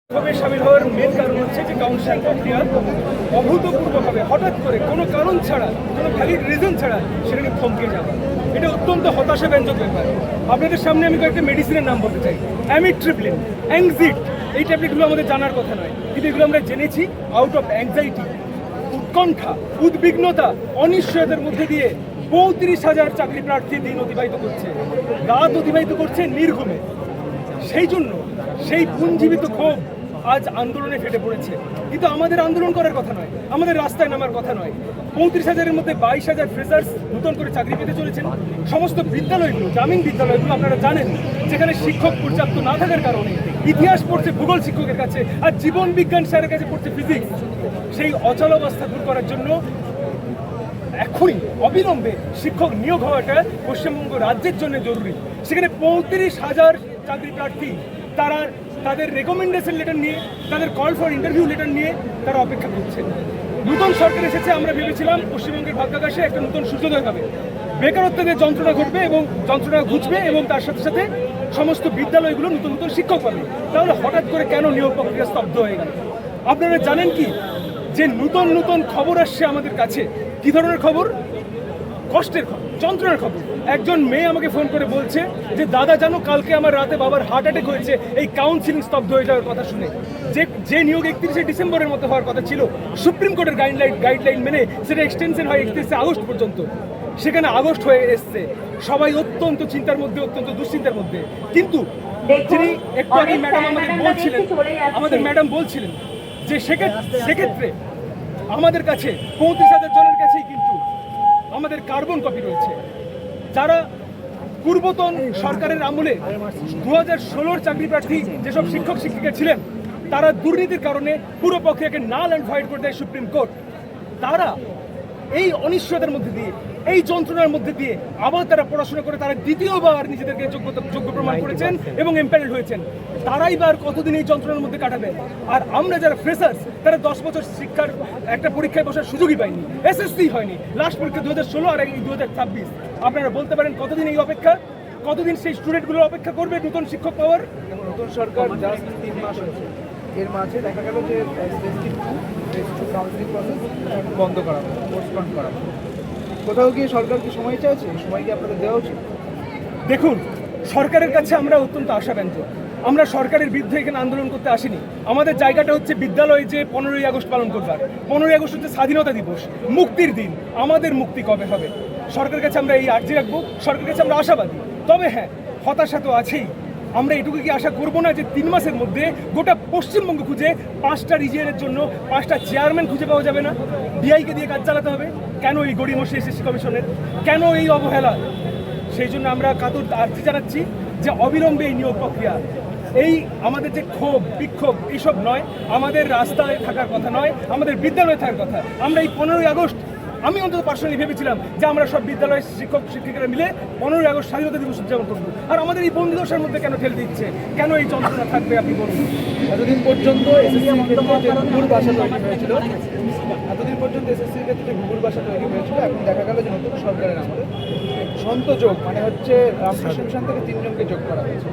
সামিল হওয়ার মেন কারণ হচ্ছে যে কাউন্সিলিং প্রক্রিয়া অভূতপূর্বভাবে হঠাৎ করে কোনো কারণ ছাড়া, কোনো ভ্যালিড রিজন ছাড়া সেখানে থমকে যাওয়া, এটা অত্যন্ত হতাশাব্যঞ্জক ব্যাপার। আপনাদের সামনে আমি কয়েকটা মেডিসিনের নাম বলতে চাই। অ্যামিট্রিপ্লিন, অ্যাংজিট, এই ট্যাবলেটগুলো আমাদের জানার কথা নয়, কিন্তু এগুলো আমরা জেনেছি আউট অফ অ্যাংজাইটি, উৎকণ্ঠা, উদ্বিগ্নতা, অনিশ্চয়তার মধ্যে দিয়ে ৩৫,০০০ চাকরি প্রার্থী দিন অতিবাহিত করছে, রাত অতিবাহিত করছে নির্ঘুমে। সেই জন্য সেই পুঞ্জীবিত ক্ষোভ আজ আন্দোলনে ফেটে পড়েছে। কিন্তু আমাদের আন্দোলন করার কথা নয়, আমাদের রাস্তায় নামার কথা নয়। ৩৫,০০০-এর মধ্যে ২২,০০০ ফ্রেশার্স নতুন করে চাকরি পেতে চলেছেন। সমস্ত বিদ্যালয়গুলো, গ্রামীণ বিদ্যালয়গুলো আপনারা জানেন, যেখানে শিক্ষক পর্যাপ্ত না থাকার কারণে ইতিহাস পড়ছে ভূগোল শিক্ষকের কাছে, আর জীবন বিজ্ঞান স্যারের কাছে পড়ছে ফিজিক্স। সেই অচলাবস্থা দূর করার জন্য এখনই অবিলম্বে শিক্ষক নিয়োগ হওয়াটা পশ্চিমবঙ্গ রাজ্যের জন্য জরুরি। সেখানে ৩৫,০০০ চাকরি প্রার্থী তারা তাদের রেকমেন্ডেশন লেটার নিয়ে, তাদের কল ফর ইন্টারভিউ লেটার নিয়ে তারা অপেক্ষা করছে। নতুন সরকার এসেছে, আমরা ভেবেছিলাম পশ্চিমবঙ্গের ভাগ্যাকাশে একটা নতুন সূর্যোদয় হবে, বেকারত্বের যন্ত্রণা ঘটবে এবং যন্ত্রণা ঘুচবে এবং তার সাথে সাথে সমস্ত বিদ্যালয়গুলো নতুন নতুন শিক্ষক পাবে। তাহলে হঠাৎ করে কেন নিয়োগ প্রক্রিয়া স্তব্ধ হয়ে গেল? আপনারা জানেন কি যে নতুন নতুন খবর আসছে আমাদের কাছে? কি ধরনের খবর? কষ্টের খবর, যন্ত্রণার খবর। একজন মেয়ে আমাকে ফোন করে বলছে যে দাদা জানো, কালকে আমার রাতে বাবার হার্ট অ্যাটাক হয়েছে এই কাউন্সিলিং স্তব্ধ হয়ে যাওয়ার কথা শুনে। যে নিয়োগ ৩১শে ডিসেম্বরের মধ্যে হওয়ার কথা ছিল, সুপ্রিম কোর্টের গাইডলাইন মেনে সেটা এক্সটেনশন হয় ৩১শে আগস্ট পর্যন্ত, সেখানে আগস্ট হয়ে এসছে। সবাই অত্যন্ত চিন্তার মধ্যে, অত্যন্ত দুশ্চিন্তার মধ্যে। কিন্তু যিনি একটু আগে আমাদের ম্যাডাম বলছিলেন যে সেক্ষেত্রে আমাদের কাছে ৩৫,০০০ জনের কাছেই কিন্তু আমাদের কার্বন কপি রয়েছে, যারা পূর্বতন সরকারের আমলে ২০১৬-র চাকরি প্রার্থী যেসব শিক্ষক শিক্ষিকা ছিলেন, তারা দুর্নীতির কারণে পুরো প্রক্রিয়াকে নাল অ্যান্ড ভয়েড করে দেয় সুপ্রিম কোর্ট। তারা এই অনিশ্চয়তার মধ্যে দিয়ে, এই যন্ত্রণার মধ্যে দিয়ে আবার তারা পড়াশোনা করে তারা দ্বিতীয়বার নিজেদেরকে যোগ্য প্রমাণ করেছেন এবং এম্প্যানেল হয়েছেন। তারাই বার কতদিন এই যন্ত্রণার মধ্যে কাটাবে? আর আমরা যারা ফ্রেশার্স, তারা 10 বছর শিক্ষার একটা পরীক্ষায় বসার সুযোগই পাইনি, এসএসসি হয়নি, লাস্ট পরীক্ষা ২০১৬ আর এই ২০২৬। আপনারা বলতে পারেন কতদিন এই অপেক্ষা? কতদিন সেই স্টুডেন্টগুলো অপেক্ষা করবে নতুন শিক্ষক পাওয়ার? নতুন সরকার জাস্ট ৩ মাস হয়েছে, এর মাঝে দেখা গেল যে কাউন্সিলিং প্রসেস বন্ধ করা হবে, পোস্টপন্ড করা হবে। কোথাও গিয়ে সরকার কি সময় চাইছে? সময় কি আপনাদের দেওয়া উচিত? দেখুন, সরকারের কাছে আমরা অত্যন্ত আশাব্যঞ্জক। আমরা সরকারের বিরুদ্ধে এখানে আন্দোলন করতে আসিনি। আমাদের জায়গাটা হচ্ছে বিদ্যালয়ে যে 15ই আগস্ট পালন করবার। 15ই আগস্ট হচ্ছে স্বাধীনতা দিবস, মুক্তির দিন। আমাদের মুক্তি কবে হবে? সরকারের কাছে আমরা এই আর্জি রাখবো, সরকারের কাছে আমরা আশাবাদী। তবে হ্যাঁ, হতাশা তো আছেই। আমরা এটুকু কি আশা করবো না যে 3 মাসের মধ্যে গোটা পশ্চিমবঙ্গ খুঁজে 5টা রিজিয়নের জন্য 5টা চেয়ারম্যান খুঁজে পাওয়া যাবে না? ডিআইকে দিয়ে কাজ চালাতে হবে? কেন এই গড়িমসি এসএসসি কমিশনের? কেন এই অবহেলা? সেই জন্য আমরা কাতর আর্জি জানাচ্ছি যে অবিলম্বে এই নিয়োগ প্রক্রিয়া, এই আমাদের যে ক্ষোভ বিক্ষোভ এইসব নয়, আমাদের রাস্তায় থাকার কথা নয়, আমাদের বিদ্যালয়ে থাকার কথা। আমরা এই 15ই আগস্ট, আমি অন্তত পার্সোনালি ভেবেছিলাম যে আমরা সব বিদ্যালয়ের শিক্ষক শিক্ষিকারা মিলে 15ই আগস্ট স্বাধীনতা দিবস উদযাপন করবো। আর আমাদের এই বন্দিদশার মধ্যে কেন ঠেলে দিচ্ছে? কেন এই যন্ত্রণা থাকবে? আপনি বলুন। এতদিন পর্যন্ত এসএসসির ক্ষেত্রে যে গুগল ভাষা তৈরি হয়েছিল, এখন দেখা গেল যে নতুন সরকারের আমলে সন্ত যোগ, মানে হচ্ছে রামকৃষ্ণ মিশন থেকে 3 জনকে যোগ করা হয়েছে।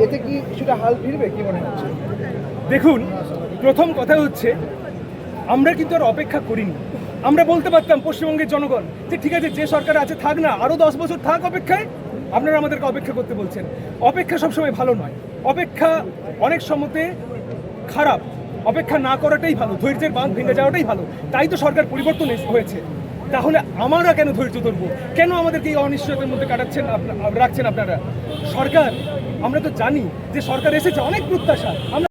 এতে কি কিছুটা হাল ফিরবে, কি মনে হচ্ছে? দেখুন, প্রথম কথা হচ্ছে আমরা কিন্তু আর অপেক্ষা করিনি। আমরা বলতে পারতাম পশ্চিমবঙ্গের জনগণ যে ঠিক আছে, যে সরকার আছে থাক না, আরও 10 বছর থাক অপেক্ষায়। আপনারা আমাদেরকে অপেক্ষা করতে বলছেন। অপেক্ষা সবসময় ভালো নয়, অপেক্ষা অনেক সময়তে খারাপ। অপেক্ষা না করাটাই ভালো, ধৈর্যের বাঁধ ভেঙে যাওয়াটাই ভালো। তাই তো সরকার পরিবর্তন হয়েছে। তাহলে আমরা কেন ধৈর্য ধরবো? কেন আমাদেরকে এই অনিশ্চয়তার মধ্যে রাখছেন আপনারা? সরকার, আমরা তো জানি যে সরকার এসেছে, অনেক প্রত্যাশা। আমরা